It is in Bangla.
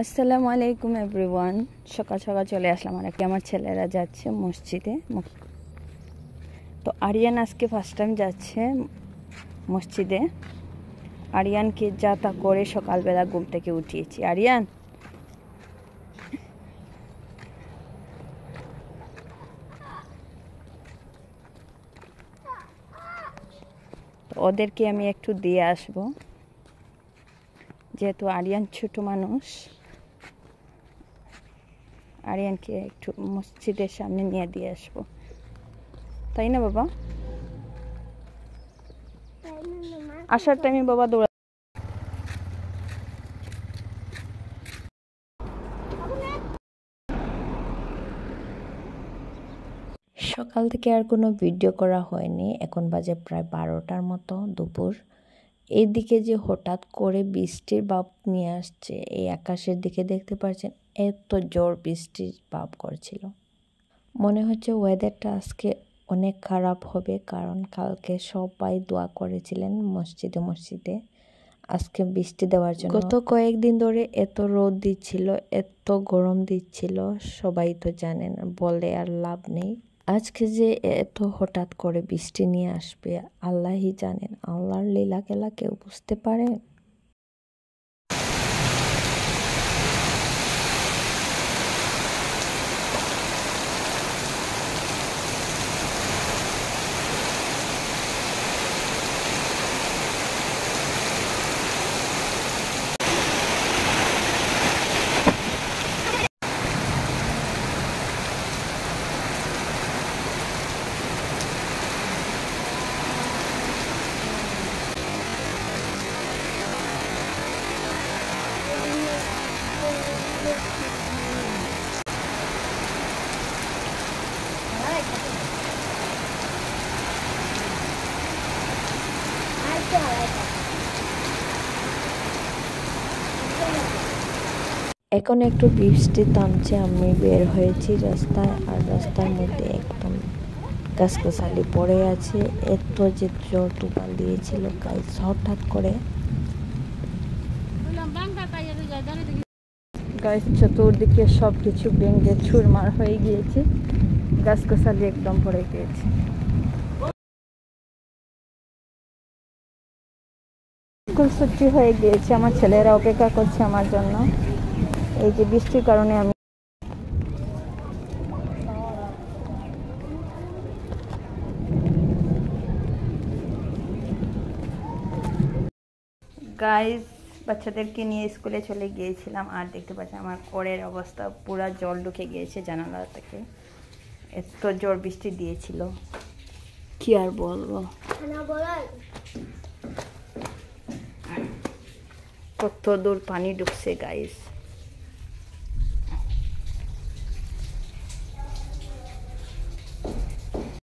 আসসালামু আলাইকুম এভরিওয়ান। সকাল সকাল চলে আসলাম আর কি, আমার ছেলেরা যাচ্ছে মসজিদে। তো আরিয়ান আজকে ফার্স্ট টাইম যাচ্ছে মসজিদে। আরিয়ানকে যা তা করে সকালবেলা ঘুম থেকে উঠিয়েছি। আরিয়ান, তো ওদেরকে আমি একটু দিয়ে আসব, যেহেতু আরিয়ান ছোট মানুষ। আরিয়ানকে একটু মসজিদের সামনে নিয়ে দিয়ে আসবো, তাই না বাবা? আসার টাইমে বাবা দৌড়া। সকাল থেকে আর কোনো ভিডিও করা হয়নি। এখন বাজে প্রায় 12টার মতো দুপুর। এইদিকে যে হঠাৎ করে বৃষ্টির ভাব নিয়ে আসছে, এই আকাশের দিকে দেখতে পাচ্ছেন এত জোর বৃষ্টির ভাব করছিল। মনে হচ্ছে ওয়েদারটা আজকে অনেক খারাপ হবে, কারণ কালকে সবাই দোয়া করেছিলেন মসজিদে আজকে বৃষ্টি দেওয়ার জন্য। গত কয়েকদিন ধরে এত রোদ দিচ্ছিল, এত গরম দিচ্ছিল, সবাই তো জানেন, বলে আর লাভ নেই। আজকে যে এত হঠাৎ করে বৃষ্টি নিয়ে আসবে আল্লাহই জানেন। আল্লাহর লীলা খেলা কেউ বুঝতে পারে? এখন একটু বৃষ্টি থামছে, আমি বের হয়েছি রাস্তায়। আর রাস্তার মধ্যে একদম গাছগাছালি পড়ে আছে। এত যে জোর তুফান দিয়েছিল গাইস, হঠাৎ করে গাইস চতুর্দিকে সব কিছু ভেঙে চুরমার হয়ে গিয়েছে, গাছগাছালি একদম পড়ে গিয়েছে। স্কুল ছুটি হয়ে গিয়েছে, আমার ছেলেরা অপেক্ষা করছে আমার জন্য। এই যে বৃষ্টির কারণে আমি গাইস বাচ্চাদেরকে নিয়ে স্কুলে চলে গিয়েছিলাম। আর দেখতে পাচ্ছি আমার কোরের অবস্থা, পুরা জল ঢুকে গিয়েছে জানালা থেকে, এত জোর বৃষ্টি দিয়েছিল, কি আর বলবো। কত দূর পানি ঢুকছে গাইস।